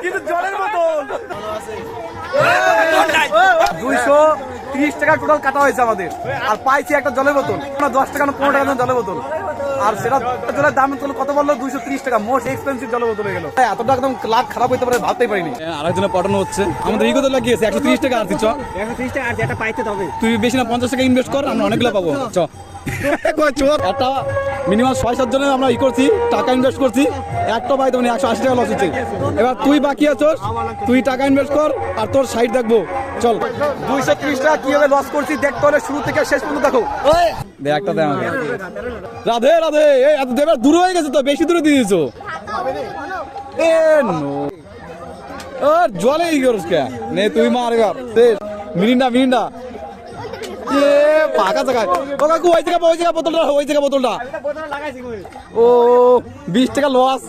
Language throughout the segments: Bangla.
কিন্তু জলের বোতল 230 টাকা টোটাল কাটা হয়েছে আমাদের, আর পাইছি একটা জলের বোতল 10 টাকা না 15 টাকা জলের বোতল, আর সেটা জলের দাম কত বললো 230 টাকা, মোস্ট এক্সপেন্সিভ জলের বোতল হয়ে গেল। এতটা একদম লাখ খারাপ হইতে পারে ভাবতেই পারিনি। আরেকজনে পাঠানো হচ্ছে, আমাদের ইগোতে লাগিয়েছে 130 টাকা আর 130 টাকা আর যেটা পাইতে হবে তুই বেশি না 50 টাকা ইনভেস্ট কর, আমরা অনেকগুলো পাবো। একটা মিনিমাম 6-7 জনের আমরা করছি, টাকা ইনভেস্ট করছি, একটা পাইতে মানে 180 টাকা লস হচ্ছে। এবার তুই বাকি আছোস, তুই টাকা ইনভেস্ট কর আর তোর সাইড দেখবো। চল 230 টাকা কিভাবে লস করছি দেখতে হলে শুরু থেকে শেষ পর্যন্ত দেখো। একটা দে আমাকে। রাধে রাধে, এত দেবার দূর হয়ে গেছে তো, বেশি দূরে দিয়ে দিয়েছো। জলে ই করস কে নে তুই মার এবার মিরিন্ডা ফাঁকা জায়গায় ও কাকু ওই জায়গা বোতলটা ও 20 টাকা লস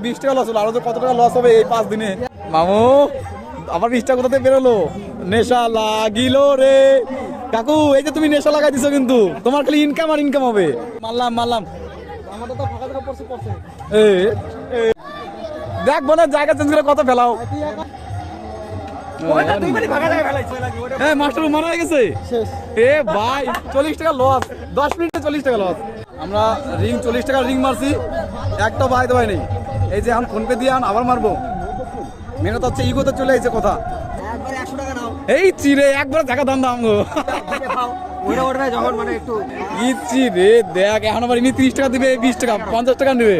20 টাকা লস হলো, আরো কত টাকা লস হবে এই 5 দিনে। মামু আমার 20 টাকা কোথাতে বেরোলো, নেশা লাগিল রে। কাকু এই যে তুমি নেশা লাগাই দিছো, কিন্তু তোমার খালি ইনকাম আর ইনকাম হবে। মারলাম দেখ বোনের জায়গা চেঞ্জ করে কত ফেলাও। হ্যাঁ মাস্টার মারা গেছে এ ভাই 40 টাকা লস, 10 মিনিটে 40 টাকা লস। আমরা রিং 40 টাকা রিং মারছি, একটা বাইতে পাই নেই। এই যে এখন ফোন পে দিয়ে আবার মারবো, মেহনত হচ্ছে ইগোতে চলে এসেছে কথা। এই চিরে একবার দেখা দাম গো ইচ্ছি রে দেখ, এখন আবার ইনি 30 টাকা দিবে, 20 টাকা 50 টাকা নেবে।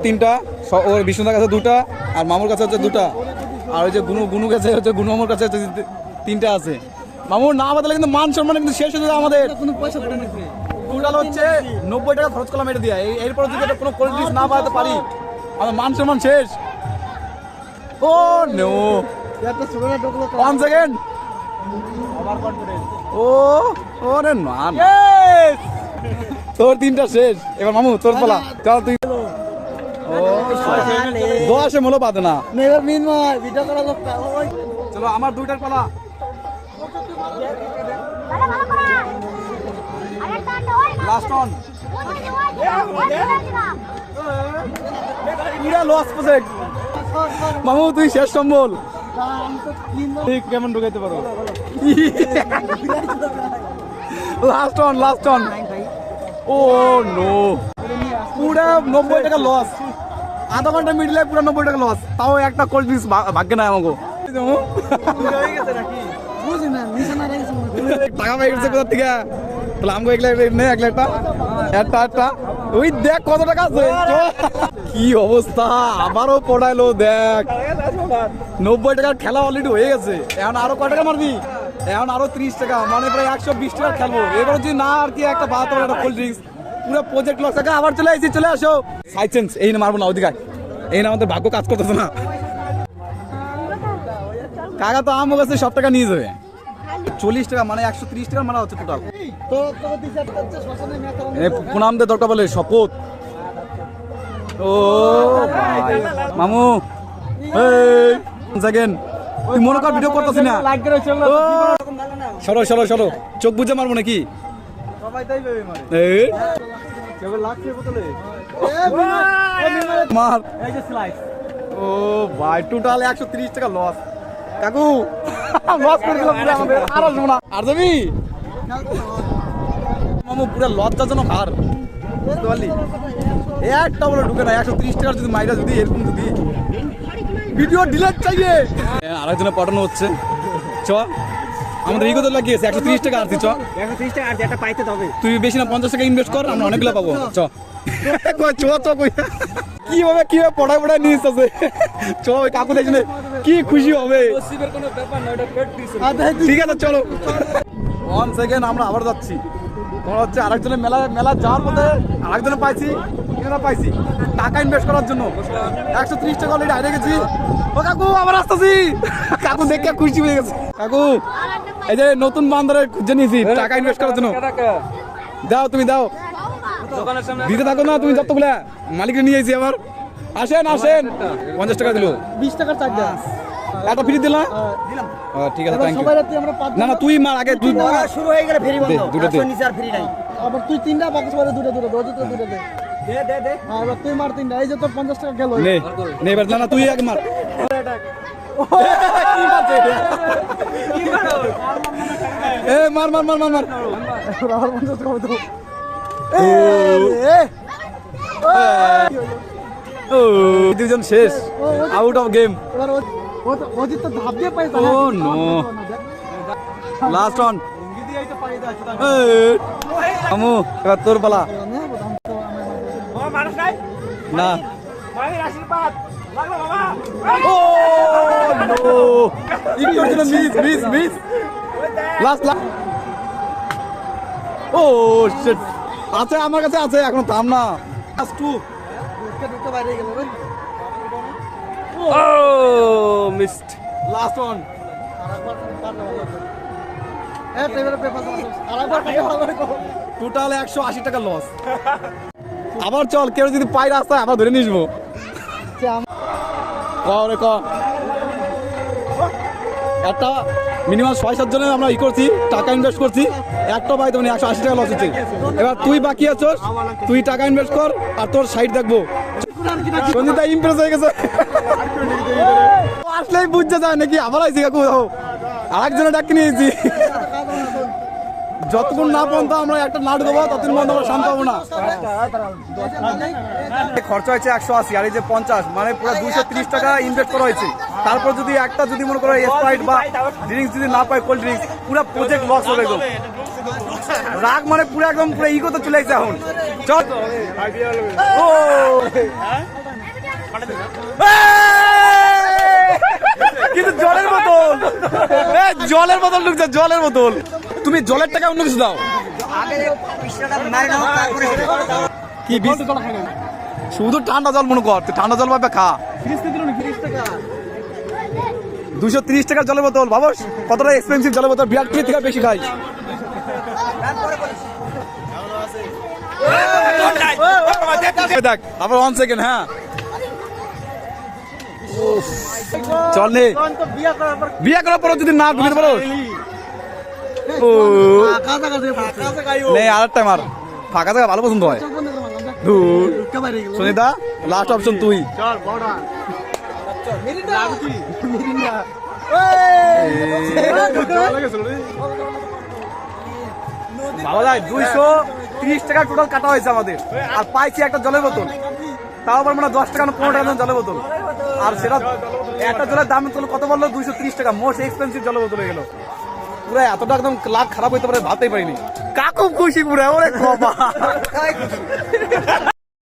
3টা ওর বিষ্ণুদার কাছে 2টা, আর মামুর কাছে হচ্ছে 2টা, আর ওই যে গুনু কাছে হচ্ছে গুনু মামুর কাছে হচ্ছে 3টা আছে। মামুর না বাদলে কিন্তু মান সম্মান কিন্তু শেষ হয়ে যাবে আমাদের। টোটাল হচ্ছে 90 টাকা খরচ করলাম এটা দিয়ে। এরপর যদি কোনো কোল্ড ড্রিঙ্কস না বাড়াতে পারি আমার মান সম্মান শেষ। ও নো 1 সেকেন্ড ও ওরে মান তোর 3টা শেষ। এবার মামু তোর পালা, চল তুই। ও 10 মূল্য পাতে না। চলো আমার 2টার পালা। লাস্ট অন পুরা লস প্রজেক্ট। মামু তুই শেষ সম্বল, কেমন ঢুকাইতে পারো। লাস্ট অন ও নো পুরা 90 টাকা লস, আধা ঘন্টা মিডলে পুরো 90 টাকা লস, তাও একটা কোল্ড ড্রিঙ্কস ভাগ্যে নাই আমাকে। টাকা পাই গেছে কোথা থেকে, তাহলে আমাকে একটা ওই দেখ কত টাকা আছে। কি অবস্থা, আবারও পড়াইলো দেখ। 90 টাকার খেলা অলরেডি হয়ে গেছে, এখন আরো কয় টাকা মারবি, এখন আরো 30 টাকা, মানে প্রায় 120 টাকা খেলবো। এবার যদি না আর কি একটা 72 একটা কোল্ড ড্রিঙ্কস, পুরো প্রজেক্ট লস। টাকা আবার চলে আসো সাইড চেঞ্জ। এই না মারবো না ওদিকে, এই না আমাদের ভাগ্য কাজ করতেছে না। কাকা তো আমার কাছে সব টাকা নিয়ে যাবে। 40 টাকা মানে 130 টাকা মারা হচ্ছে টোটাল। প্রণাম দে দরকার বলে শপথ। ও মামু সেকেন্ড তুই মনে কর ভিডিও করতেছি না, সরো চোখ বুঝে মারবো নাকি। মার ও ভাই টোটাল 130 টাকা লস। কাকু লস করে দিলাম আমাদের, আর আসবো না। আর যাবি মামু পুরো লজ্জাজনক হার, বুঝতে পারলি। একটা বলে ঢুকে না 130 টাকার যদি মাইরা যদি এরকম যদি ভিডিও ডিলিট চাইয়ে। আরেকজনে পাঠানো হচ্ছে, চ আমাদের ইগোতে লাগিয়েছে 130 টাকা আর 130 টাকা আর যেটা পাইতে হবে তুই বেশি না 50 টাকা ইনভেস্ট কর, আমরা অনেকগুলো পাবো। চ কিভাবে পড়ায় নিয়ে আসছে। চ কাকু দেখলে কি খুশি হবে। ঠিক আছে চলো 1 সেকেন্ড আমরা আবার যাচ্ছি। তোমার হচ্ছে আরেকজনের মেলা যাওয়ার পথে আরেকজনে পাইছি টাকা ইনভেস্ট করার জন্য 130 টাকা অলরেডি হারিয়ে গেছি। ও কাকু আবার আসতেছি। কাকু দেখে খুশি হয়ে গেছে। কাকু এই যে নতুন বান্দারে খুঁজে নিয়েছি টাকা ইনভেস্ট করার জন্য। দাও তুমি দাও, দিতে থাকো না তুমি যতগুলা মালিকরে নিয়ে আইছি। আবার আসেন 50 টাকা দিল, 20 টাকার চারটা একটা ফ্রি দিলাম। ঠিক আছে থ্যাংক ইউ। না তুই মার আগে, তুই শুরু হয়ে গেলে ফ্রি বন্ধ, দুটো দে। নিচে আর ফ্রি নাই। আবার তুই 3টা বাকি সবাই দুটো দে। দে দে দে এবার তুই মার তিনটা, এই যে তোর 50 টাকা গেল। নে নে এবার না তুই আগে মার কি মারছে এটা? এ মার মার মার মার মার রাহুল 50 টাকা হতো। ও দুজন শেষ আউট অফ গেম এবার অজিত তো ধাপ দিয়ে পাইছে। Oh, no. লাস্ট অন আমু এবার তোর পালা ও মানুষ নাই না মায়ের আশীর্বাদ লাগলো বাবা oh no equal to miss miss miss last oh shit আছে আমার কাছে আছে এখন থাম না লাস্ট টু ঢুকতে বাইরে গেল রে। ও মিসড লাস্ট অন এ টেবিলের পেপার আছে। আরেকবার টাকা টোটাল 180 টাকা লস আবার চল কেউ যদি পাই রাস্তায় আবার ধরে নিয়ে যাবো রে ক একটা মিনিমাম 6-7 জনের আমরা ই করছি টাকা ইনভেস্ট করছি একটা বাই তুমি 180 টাকা লস হচ্ছে এবার তুই বাকি আছোস তুই টাকা ইনভেস্ট কর আর তোর সাইড দেখবো সঞ্জিতা ইমপ্রেস হয়ে গেছে ও আসলেই বুঝতে যায় নাকি আবার আইছি কাকু আরেকজনের ডাকি নিয়েছি যতক্ষণ না পর্যন্ত আমরা একটা নাট দেবো ততক্ষণ পর্যন্ত আমরা শান্ত হবো না খরচা হয়েছে 180 আর এই যে 50 মানে পুরো 230 টাকা ইনভেস্ট করা হয়েছে তারপর যদি একটা যদি মনে করো স্প্রাইট বা ড্রিঙ্কস যদি না পায় কোল্ড ড্রিঙ্কস পুরো প্রজেক্ট লস হবে একদম রাগ মানে পুরো একদম পুরো ইগোতে চলে গেছে এখন চল ও কিন্তু জলের বোতল জলের বোতল ঢুকছে জলের বোতল তুমি জলের টাকা অন্য কিছু দাও কি শুধু ঠান্ডা জল মনে কর তুই ঠান্ডা জল পাবে খা 230 টাকার জলের বোতল বাবা কতটা এক্সপেন্সিভ জলের বোতল বিরাট কোহলি থেকে বেশি খাই দেখ আবার 1 সেকেন্ড হ্যাঁ চল নে বিয়ে করার পর যদি না ঢুকে পারো নেই আর একটা মার ফাঁকা জায়গা ভালো পছন্দ হয় ধুর সুনিতা লাস্ট অপশন তুই বাবা যায় 230 টাকা টোটাল কাটা হয়েছে আমাদের আর পাইছি একটা জলের বোতল তাও আবার মানে 10 টাকা না 15 টাকা জলের বোতল আর সেটা একটা জলের দাম তো কত বললো 230 টাকা মোস্ট এক্সপেন্সিভ জলের বোতল হয়ে গেল পুরো এতটা একদম লাখ খারাপ হইতে পারে ভাবতেই পারিনি কাকু খুশি পুরো ওরে বাবা